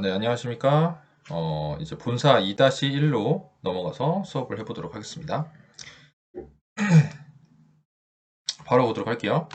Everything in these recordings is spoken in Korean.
네, 안녕하십니까. 이제 본사 2-1로 넘어가서 수업을 해보도록 하겠습니다. 바로 보도록 할게요.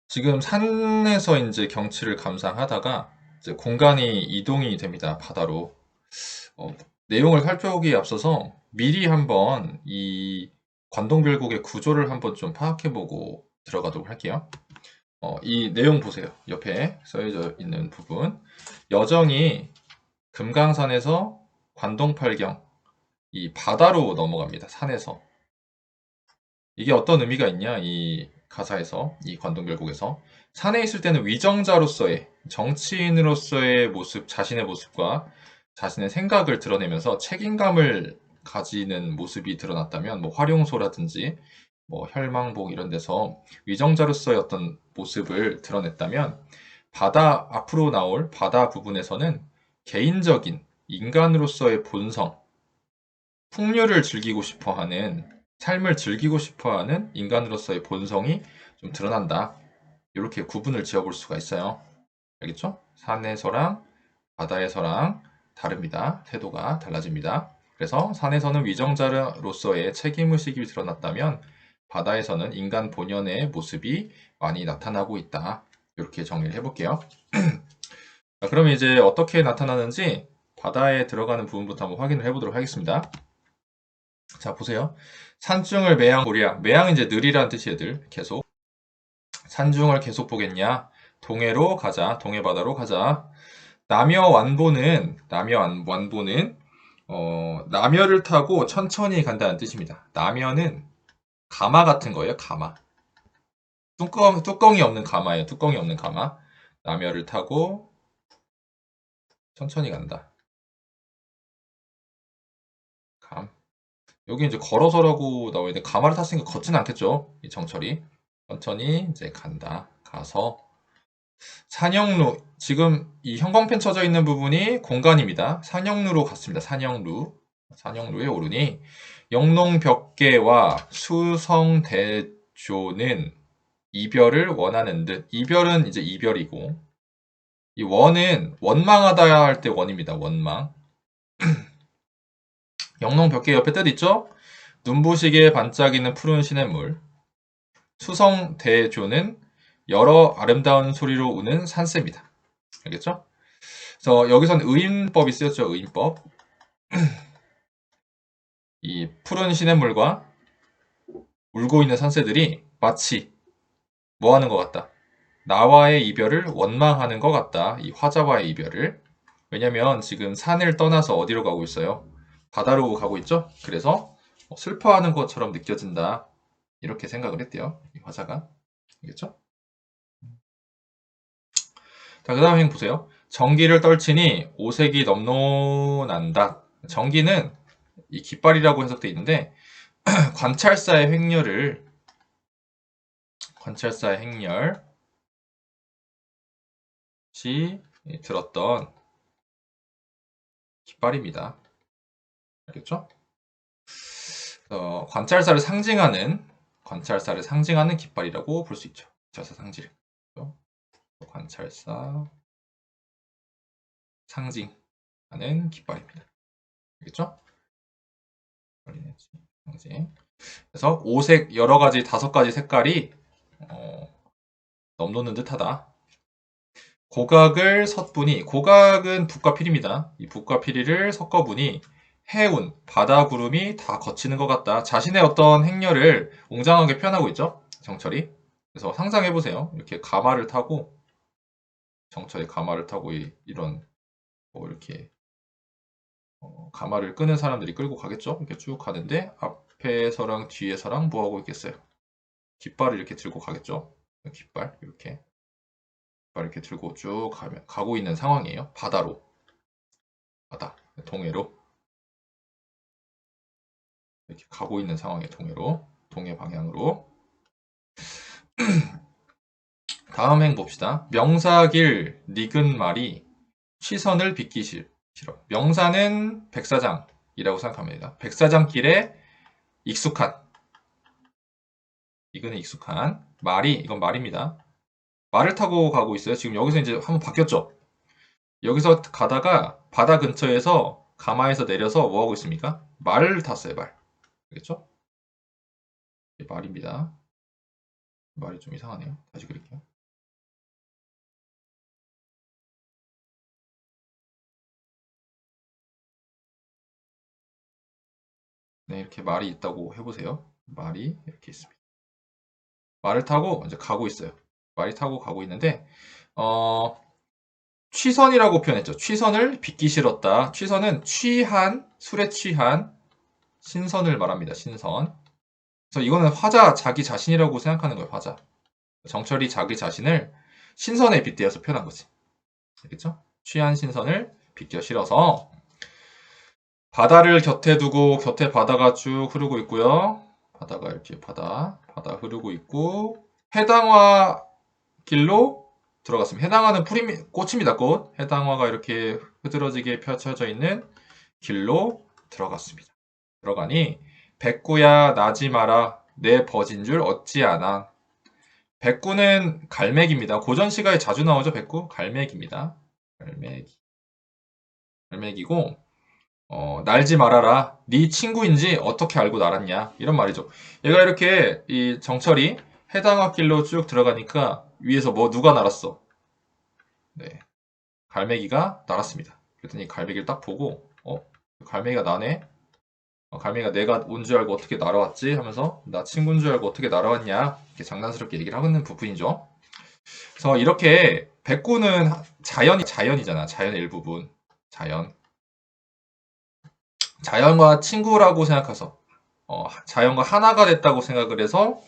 지금 산에서 이제 경치를 감상하다가 이제 공간이 이동이 됩니다. 바다로. 어, 내용을 살펴보기에 앞서서 미리 한번 이 관동별곡의 구조를 한번 좀 파악해보고 들어가도록 할게요. 이 내용 보세요. 옆에 써져 있는 부분. 여정이 금강산에서 관동팔경, 이 바다로 넘어갑니다. 산에서. 이게 어떤 의미가 있냐? 이 가사에서, 이 관동별곡에서. 산에 있을 때는 위정자로서의, 정치인으로서의 모습, 자신의 모습과 자신의 생각을 드러내면서 책임감을 가지는 모습이 드러났다면, 뭐 활용소라든지, 뭐 혈망봉 이런 데서 위정자로서의 어떤 모습을 드러냈다면, 바다, 앞으로 나올 바다 부분에서는 개인적인 인간으로서의 본성, 풍류를 즐기고 싶어하는, 삶을 즐기고 싶어하는 인간으로서의 본성이 좀 드러난다. 이렇게 구분을 지어볼 수가 있어요. 알겠죠? 산에서랑 바다에서랑 다릅니다. 태도가 달라집니다. 그래서 산에서는 위정자로서의 책임의식이 드러났다면 바다에서는 인간 본연의 모습이 많이 나타나고 있다. 이렇게 정리를 해볼게요. 자, 그럼 이제 어떻게 나타나는지 바다에 들어가는 부분부터 한번 확인을 해보도록 하겠습니다. 자, 보세요. 산중을 매양 보랴. 매양은 이제 느리라는 뜻이 애들. 계속. 산중을 계속 보겠냐? 동해로 가자. 동해바다로 가자. 남여완보는 남여를 타고 천천히 간다는 뜻입니다. 남여는 가마 같은 거예요. 가마. 뚜껑이 없는 가마예요. 뚜껑이 없는 가마. 남여를 타고 천천히 간다. 감. 여기 이제 걸어서라고 나와 있는데 가마를 탔으니까 걷진 않겠죠? 이 정철이. 천천히 이제 간다. 가서 산영루. 지금 이 형광펜 쳐져 있는 부분이 공간입니다. 산영루로 갔습니다. 산영루. 산영루에 오르니 영농벽계와 수성대조는 이별을 원하는 듯. 이별은 이제 이별이고 이 원은 원망하다 할 때 원입니다. 원망. 영농벽계 옆에 뜻 있죠? 눈부시게 반짝이는 푸른 시냇물. 수성대조는 여러 아름다운 소리로 우는 산새입니다. 알겠죠? 그래서 여기선 의인법이 쓰였죠. 의인법. 이 푸른 시냇물과 울고 있는 산새들이 마치 뭐 하는 것 같다. 나와의 이별을 원망하는 것 같다. 이 화자와의 이별을. 왜냐면 지금 산을 떠나서 어디로 가고 있어요? 바다로 가고 있죠? 그래서 슬퍼하는 것처럼 느껴진다. 이렇게 생각을 했대요. 이 화자가. 알겠죠? 자, 그 다음 행 보세요. 전기를 떨치니 오색이 넘노난다. 전기는 이 깃발이라고 해석되어 있는데 관찰사의 행렬 시 들었던 깃발입니다. 알겠죠? 관찰사를 상징하는 깃발이라고 볼 수 있죠. 관찰사 상징. 관찰사 상징하는 깃발입니다. 알겠죠? 상징. 그래서 오색 여러 가지 5가지 색깔이 넘노는 듯하다. 고각을 섰보니 고각은 붓과 피리입니다. 이 붓과 피리를 섞어보니 해운, 바다 구름이 다 거치는 것 같다. 자신의 어떤 행렬을 웅장하게 표현하고 있죠. 정철이. 그래서 상상해보세요. 이렇게 가마를 타고 정철이 가마를 타고 이런 뭐 이렇게 가마를 끄는 사람들이 끌고 가겠죠. 이렇게 쭉 가는데 앞에서랑 뒤에서랑 뭐 하고 있겠어요. 깃발을 이렇게 들고 가겠죠. 깃발 이렇게 들고 쭉 가고 있는 상황이에요. 바다로. 바다. 동해로. 이렇게 가고 있는 상황의 동해로. 동해 방향으로. 다음 행 봅시다. 명사길 니근 말이 시선을 빗기 싫어. 명사는 백사장이라고 생각합니다. 백사장길에 익숙한. 이거는 익숙한. 말이, 이건 말입니다. 말을 타고 가고 있어요. 지금 여기서 이제 한번 바뀌었죠. 여기서 가다가 바다 근처에서 가마에서 내려서 뭐 하고 있습니까? 말을 탔어요, 말. 알겠죠? 이게 말입니다. 말이 좀 이상하네요. 다시 그릴게요. 네, 이렇게 말이 있다고 해보세요. 말이 이렇게 있습니다. 말을 타고 이제 가고 있어요. 말이 타고 가고 있는데, 취선이라고 표현했죠. 취선을 빚기 싫었다. 취선은 취한, 술에 취한 신선을 말합니다. 신선. 그래서 이거는 화자 자기 자신이라고 생각하는 거예요. 화자. 정철이 자기 자신을 신선에 빗대어서 표현한 거지. 알겠죠? 취한 신선을 빚겨 싫어서 바다를 곁에 두고 곁에 바다가 쭉 흐르고 있고요. 바다가 이렇게 바다 흐르고 있고 해당화 길로 들어갔습니다. 해당화는 꽃입니다. 꽃. 해당화가 이렇게 흐드러지게 펼쳐져 있는 길로 들어갔습니다. 들어가니 백구야 나지 마라 내 버진 줄 어찌아나. 백구는 갈매기입니다. 고전 시가에 자주 나오죠. 백구 갈매기입니다. 갈매기고 날지 말아라. 네 친구인지 어떻게 알고 날았냐 이런 말이죠. 얘가 이렇게 이 정철이 해당화 길로 쭉 들어가니까 위에서 뭐 누가 날았어? 네, 갈매기가 날았습니다. 그랬더니 갈매기를 딱 보고 갈매기가 나네. 갈매기가 내가 온 줄 알고 어떻게 날아왔지? 하면서 나 친구인 줄 알고 어떻게 날아왔냐? 이렇게 장난스럽게 얘기를 하고 있는 부분이죠. 그래서 이렇게 백구는 자연이잖아. 자연의 일부분. 자연과 친구라고 생각해서 자연과 하나가 됐다고 생각을 해서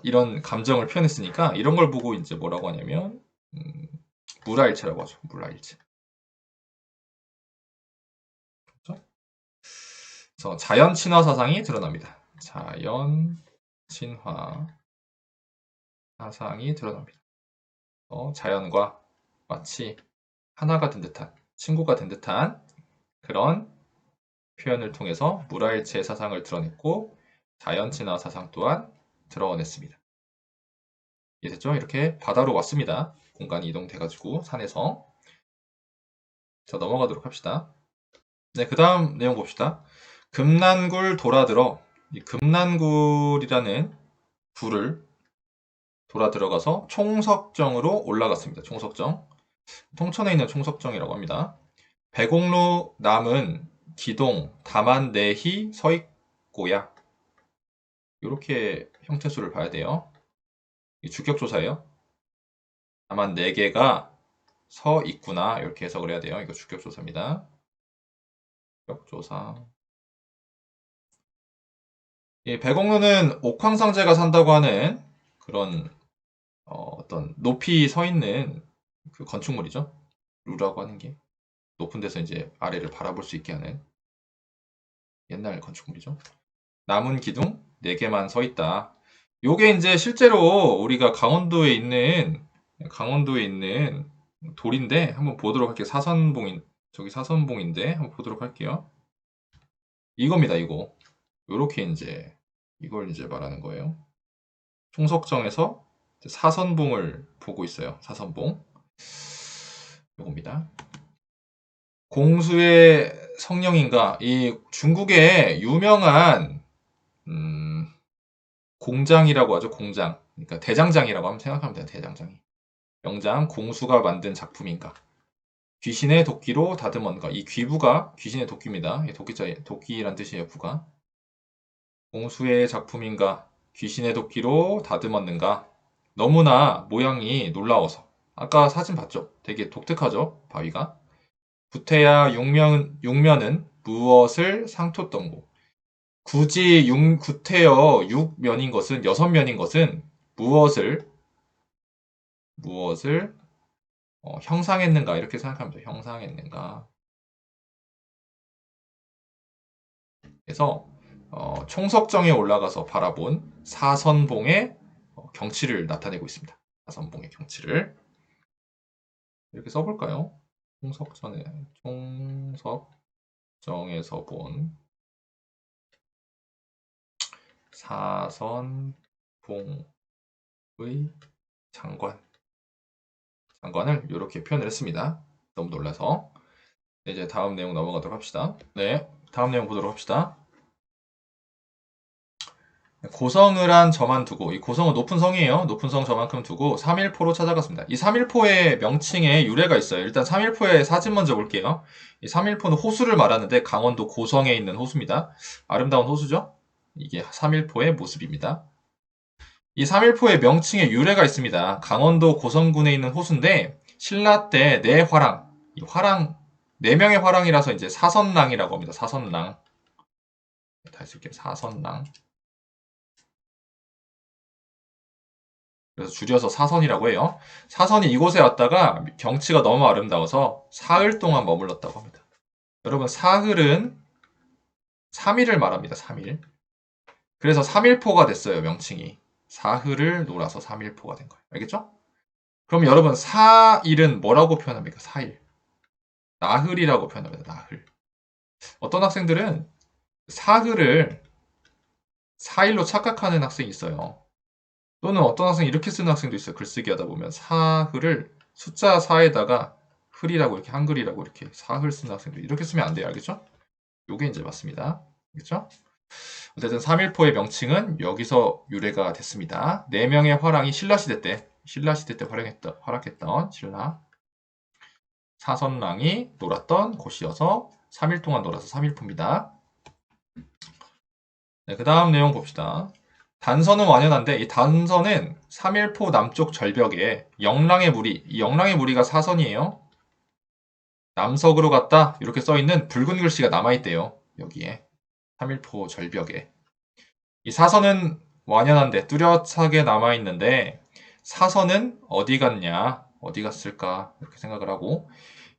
이런 감정을 표현했으니까 이런 걸 보고 이제 뭐라고 하냐면 물화일체라고 하죠. 물화일체. 그렇죠? 그래서 자연 친화 사상이 드러납니다. 자연 친화 사상이 드러납니다. 자연과 마치 하나가 된 듯한 친구가 된 듯한 그런 표현을 통해서 물화일체의 사상을 드러냈고 자연 친화 사상 또한 드러냈습니다. 이해됐죠? 이렇게 바다로 왔습니다. 공간이 이동돼가지고 산에서. 자, 넘어가도록 합시다. 네, 그 다음 내용 봅시다. 금난굴 돌아들어. 이 금난굴이라는 굴을 돌아 들어가서 총석정으로 올라갔습니다. 총석정. 통천에 있는 총석정이라고 합니다. 배곡루 남은 기동 다만 내희 서있고야. 이렇게 형태수를 봐야 돼요. 이 주격조사예요. 다만 4개가 서 있구나 이렇게 해석을 해야 돼요. 이거 주격조사입니다. 주격조사. 이 배곡루는 옥황상제가 산다고 하는 그런 어떤 높이 서 있는 그 건축물이죠. 루라고 하는 게 높은 데서 이제 아래를 바라볼 수 있게 하는 옛날 건축물이죠. 남은 기둥 4개만 서 있다. 요게 이제 실제로 우리가 강원도에 있는 돌인데 한번 보도록 할게요. 저기 사선봉인데 한번 보도록 할게요. 이겁니다, 이거. 요렇게 이제 이걸 이제 말하는 거예요. 총석정에서 사선봉을 보고 있어요. 사선봉. 요겁니다. 공수의 성령인가? 이 중국의 유명한 공장이라고 하죠. 공장. 그러니까 대장장이라고 하면 생각하면 돼요. 대장장이. 명장 공수가 만든 작품인가? 귀신의 도끼로 다듬었는가? 이 귀부가 귀신의 도끼입니다. 도끼란 뜻이에요. 부가. 공수의 작품인가? 귀신의 도끼로 다듬었는가? 너무나 모양이 놀라워서. 아까 사진 봤죠? 되게 독특하죠? 바위가. 구태야 육면은 무엇을 상토똥고. 굳이 구태여 6면인 것은 6면인 것은 무엇을 형상했는가 이렇게 생각하면 돼요. 형상했는가. 그래서 총석정에 올라가서 바라본 사선봉의 경치를 나타내고 있습니다. 사선봉의 경치를 이렇게 써볼까요? 총석정에서 본 사선봉의 장관을 이렇게 표현을 했습니다. 너무 놀라서. 이제 다음 내용 넘어가도록 합시다. 네, 다음 내용 보도록 합시다. 고성을 한 저만 두고, 이 고성은 높은 성이에요. 높은 성 저만큼 두고 3일포로 찾아갔습니다. 이 3일포의 명칭에 유래가 있어요. 일단 3일포의 사진 먼저 볼게요. 이 3일포는 호수를 말하는데 강원도 고성에 있는 호수입니다. 아름다운 호수죠? 이게 3일포의 모습입니다. 이 3일포의 명칭에 유래가 있습니다. 강원도 고성군에 있는 호수인데 신라 때 네 화랑, 이 화랑, 4명의 화랑이라서 이제 사선랑이라고 합니다. 사선랑. 다시 쓸게요. 사선랑. 그래서 줄여서 사선이라고 해요. 사선이 이곳에 왔다가 경치가 너무 아름다워서 사흘 동안 머물렀다고 합니다. 여러분, 사흘은 3일을 말합니다. 3일. 그래서 3일포가 됐어요. 명칭이. 사흘을 놀아서 3일포가 된 거예요. 알겠죠? 그럼 여러분, 4일은 뭐라고 표현합니까? 4일. 나흘이라고 표현합니다. 나흘. 어떤 학생들은 사흘을 4일로 착각하는 학생이 있어요. 또는 어떤 학생이 이렇게 쓰는 학생도 있어요. 글쓰기 하다 보면 사흘을 숫자 4에다가 흘이라고 이렇게 한글이라고 이렇게 사흘 쓰는 학생도 이렇게 쓰면 안 돼요. 알겠죠? 요게 이제 맞습니다. 알겠죠? 어쨌든 3일포의 명칭은 여기서 유래가 됐습니다. 4명의 화랑이 신라시대 때 활약했던 신라 사선랑이 놀았던 곳이어서 3일 동안 놀아서 3일포입니다. 네, 그 다음 내용 봅시다. 단선은 완연한데 이 단선은 3일포 남쪽 절벽에 영랑의 무리, 이 영랑의 무리가 사선이에요. 남석으로 갔다 이렇게 써있는 붉은 글씨가 남아있대요. 여기에 3일포 절벽에. 이 사선은 완연한데 뚜렷하게 남아있는데 사선은 어디 갔냐? 어디 갔을까? 이렇게 생각을 하고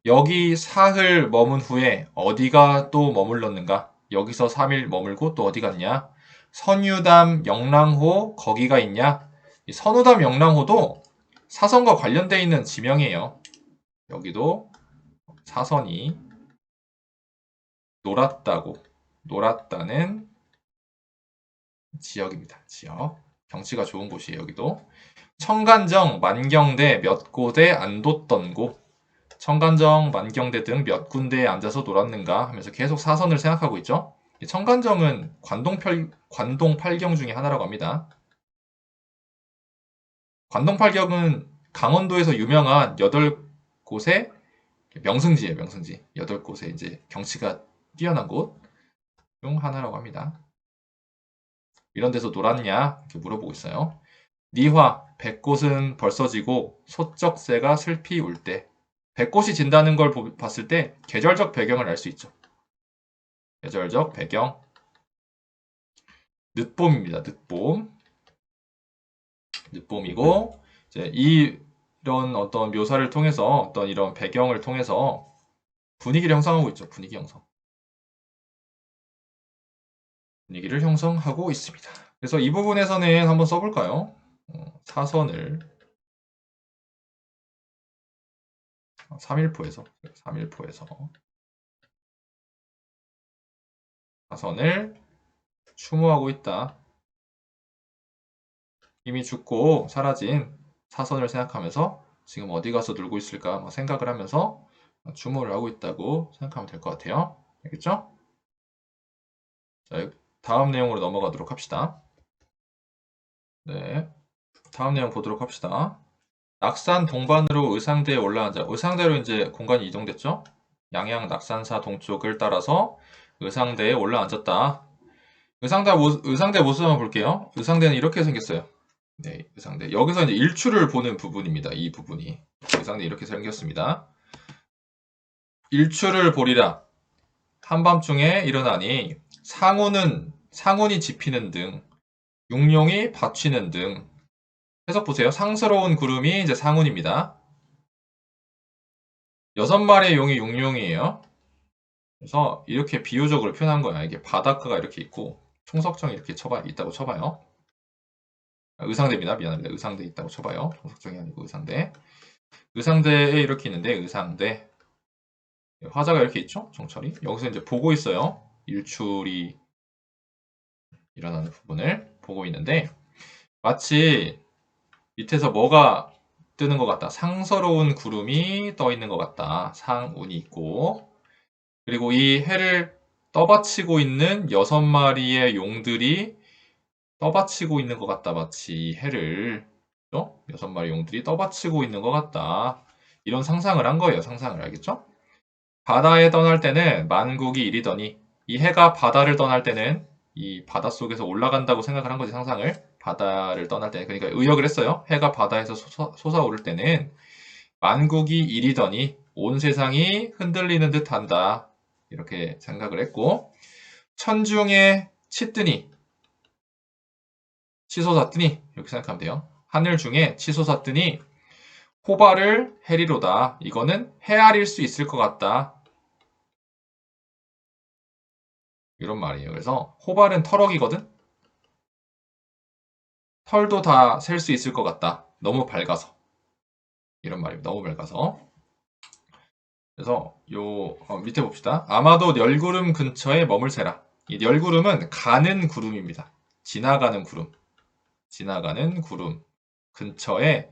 여기 사흘 머문 후에 어디가 또 머물렀는가? 여기서 3일 머물고 또 어디 갔냐? 선유담, 영랑호 거기가 있냐? 이 선우담, 영랑호도 사선과 관련되어 있는 지명이에요. 여기도 사선이 놀았다는 지역입니다. 지역. 경치가 좋은 곳이에요. 여기도. 청간정, 만경대 몇 곳에 안 뒀던 곳. 청간정, 만경대 등 몇 군데에 앉아서 놀았는가 하면서 계속 사선을 생각하고 있죠. 청간정은 관동 8경 중에 하나라고 합니다. 관동 8경은 강원도에서 유명한 8곳의 명승지예요. 명승지. 8곳의 이제 경치가 뛰어난 곳 중 하나라고 합니다. 이런 데서 놀았냐? 이렇게 물어보고 있어요. 니화, 백꽃은 벌써 지고 소쩍새가 슬피 울 때. 백꽃이 진다는 걸 봤을 때 계절적 배경을 알 수 있죠. 계절적 배경. 늦봄입니다. 늦봄. 늦봄이고 이제 이런 어떤 묘사를 통해서 어떤 이런 배경을 통해서 분위기를 형성하고 있죠. 분위기 형성. 분위기를 형성하고 있습니다. 그래서 이 부분에서는 한번 써볼까요? 사선을 3일포에서 사선을 추모하고 있다. 이미 죽고 사라진 사선을 생각하면서 지금 어디 가서 놀고 있을까 생각을 하면서 추모를 하고 있다고 생각하면 될 것 같아요. 알겠죠? 자, 다음 내용으로 넘어가도록 합시다. 네, 다음 내용 보도록 합시다. 낙산 동반으로 의상대에 올라앉아. 의상대로 이제 공간이 이동됐죠? 양양 낙산사 동쪽을 따라서 의상대에 올라앉았다. 의상대 모습 한번 볼게요. 의상대는 이렇게 생겼어요. 네, 의상대. 여기서 이제 일출을 보는 부분입니다. 이 부분이. 의상대 이렇게 생겼습니다. 일출을 보리라. 한밤중에 일어나니 상운이 지피는 등, 육룡이 받치는 등. 해석 보세요. 상스러운 구름이 이제 상운입니다. 6마리의 용이 육룡이에요. 그래서 이렇게 비유적으로 표현한 거야. 이게 바닷가가 이렇게 있고 총석정이 이렇게 있다고 쳐봐요. 의상대입니다. 미안합니다. 의상대 있다고 쳐봐요. 총석정이 아니고 의상대. 의상대에 이렇게 있는데 의상대. 화자가 이렇게 있죠? 정철이. 여기서 이제 보고 있어요. 일출이 일어나는 부분을 보고 있는데 마치 밑에서 뭐가 뜨는 것 같다. 상서로운 구름이 떠 있는 것 같다. 상운이 있고. 그리고 이 해를 떠받치고 있는 6마리의 용들이 떠받치고 있는 것 같다. 마치 이 해를. 6마리 용들이 떠받치고 있는 것 같다. 이런 상상을 한 거예요. 상상을. 알겠죠? 바다에 떠날 때는 만국이 이리더니 이 해가 바다를 떠날 때는 이 바닷속에서 올라간다고 생각을 한 거지. 상상을. 바다를 떠날 때는. 그러니까 의역을 했어요. 해가 바다에서 솟아오를 때는 만국이 이리더니 온 세상이 흔들리는 듯 한다. 이렇게 생각을 했고, 천중에 치뜨니, 치솟았더니, 이렇게 생각하면 돼요. 하늘 중에 치솟았더니 호발을 해리로다. 이거는 헤아릴 수 있을 것 같다. 이런 말이에요. 그래서 호발은 털럭이거든? 털도 다 셀 수 있을 것 같다. 너무 밝아서. 이런 말입니다. 너무 밝아서. 그래서 밑에 봅시다. 아마도 널구름 근처에 머물세라. 이 널구름은 가는 구름입니다. 지나가는 구름. 지나가는 구름 근처에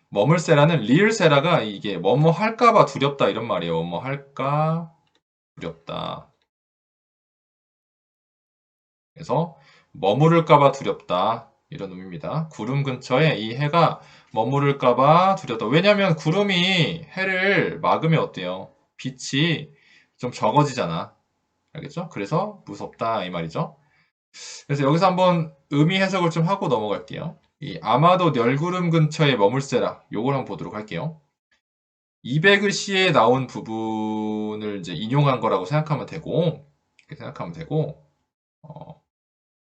머물세라는 리을세라가 이게 뭐뭐 할까봐 두렵다 이런 말이에요. 뭐뭐 할까 두렵다. 그래서 머무를까봐 두렵다. 이런 의미입니다. 구름 근처에 이 해가 머무를까봐 두렵다. 왜냐면 구름이 해를 막으면 어때요? 빛이 좀 적어지잖아. 알겠죠? 그래서 무섭다 이 말이죠. 그래서 여기서 한번 의미 해석을 좀 하고 넘어갈게요. 이 아마도 널구름 근처에 머물세라. 요걸 한번 보도록 할게요. 이백의 시에 나온 부분을 이제 인용한 거라고 생각하면 되고, 이렇게 생각하면 되고,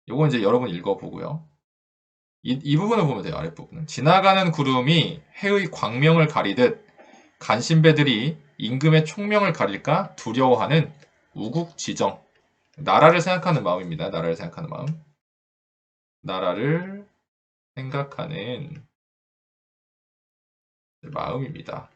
요거 이제 여러분 읽어보고요. 이 부분을 보면 돼요. 아랫부분은. 지나가는 구름이 해의 광명을 가리듯 간신배들이 임금의 총명을 가릴까 두려워하는 우국지정. 나라를 생각하는 마음입니다. 나라를 생각하는 마음. 나라를 생각하는 마음입니다.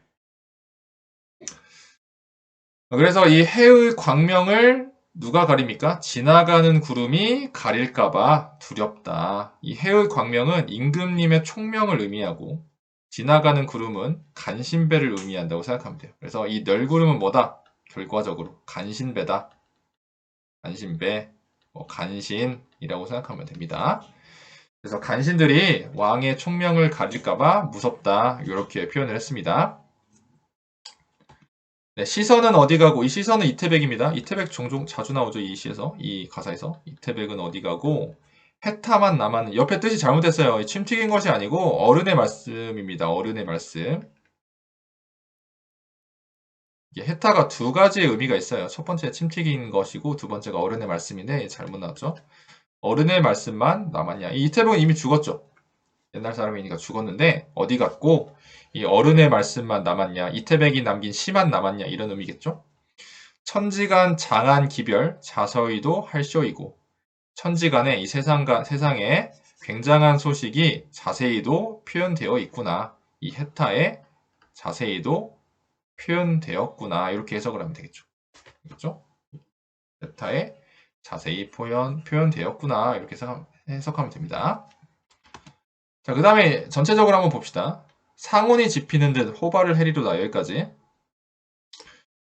그래서 이 해의 광명을 누가 가립니까? 지나가는 구름이 가릴까봐 두렵다. 이 해의 광명은 임금님의 총명을 의미하고 지나가는 구름은 간신배를 의미한다고 생각하면 돼요. 그래서 이 널구름은 뭐다? 결과적으로 간신배다. 간신배, 간신이라고 생각하면 됩니다. 그래서 간신들이 왕의 총명을 가질까봐 무섭다. 이렇게 표현을 했습니다. 네, 시선은 어디 가고, 이 시선은 이태백입니다. 이태백 종종 자주 나오죠, 이 시에서, 이 가사에서. 이태백은 어디 가고, 해타만 남았는, 옆에 뜻이 잘못됐어요. 침 튀긴 것이 아니고, 어른의 말씀입니다. 어른의 말씀. 이게 해타가 두 가지의 의미가 있어요. 첫 번째 침 튀긴 것이고, 두 번째가 어른의 말씀인데, 잘못 나왔죠. 어른의 말씀만 남았냐. 이 이태백은 이미 죽었죠. 옛날 사람이니까 죽었는데, 어디 갔고, 이 어른의 말씀만 남았냐, 이태백이 남긴 시만 남았냐, 이런 의미겠죠. 천지간 장한 기별 자서위도 할쇼이고 천지간에 이 세상에 굉장한 소식이 자세히도 표현되어 있구나. 이 해타에 자세히도 표현되었구나. 이렇게 해석을 하면 되겠죠. 그렇죠? 해타에 자세히 표현되었구나. 이렇게 해석하면 됩니다. 자, 그 다음에 전체적으로 한번 봅시다. 상운이 짚히는 듯 호발을 해리로다. 여기까지.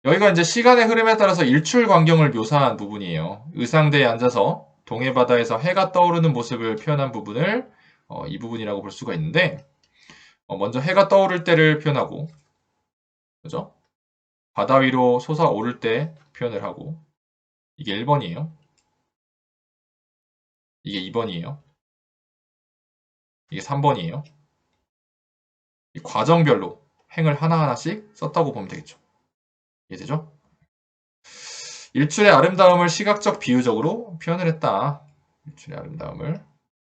여기가 이제 시간의 흐름에 따라서 일출 광경을 묘사한 부분이에요. 의상대에 앉아서 동해바다에서 해가 떠오르는 모습을 표현한 부분을 이 부분이라고 볼 수가 있는데 먼저 해가 떠오를 때를 표현하고 그죠? 바다 위로 솟아오를 때 표현을 하고 이게 1번이에요. 이게 2번이에요. 이게 3번이에요. 이 과정별로 행을 하나하나씩 썼다고 보면 되겠죠. 이해되죠? 일출의 아름다움을 시각적 비유적으로 표현을 했다. 일출의 아름다움을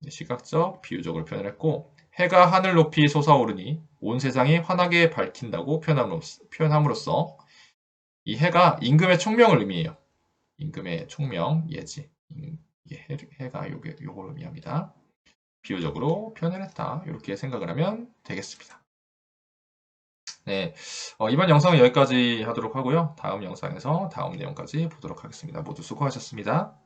시각적 비유적으로 표현을 했고 해가 하늘 높이 솟아오르니 온 세상이 환하게 밝힌다고 표현함으로써 이 해가 임금의 총명을 의미해요. 임금의 총명, 예지. 이게 해가 요걸 의미합니다. 비유적으로 표현을 했다. 이렇게 생각을 하면 되겠습니다. 네, 이번 영상은 여기까지 하도록 하고요. 다음 영상에서 다음 내용까지 보도록 하겠습니다. 모두 수고하셨습니다.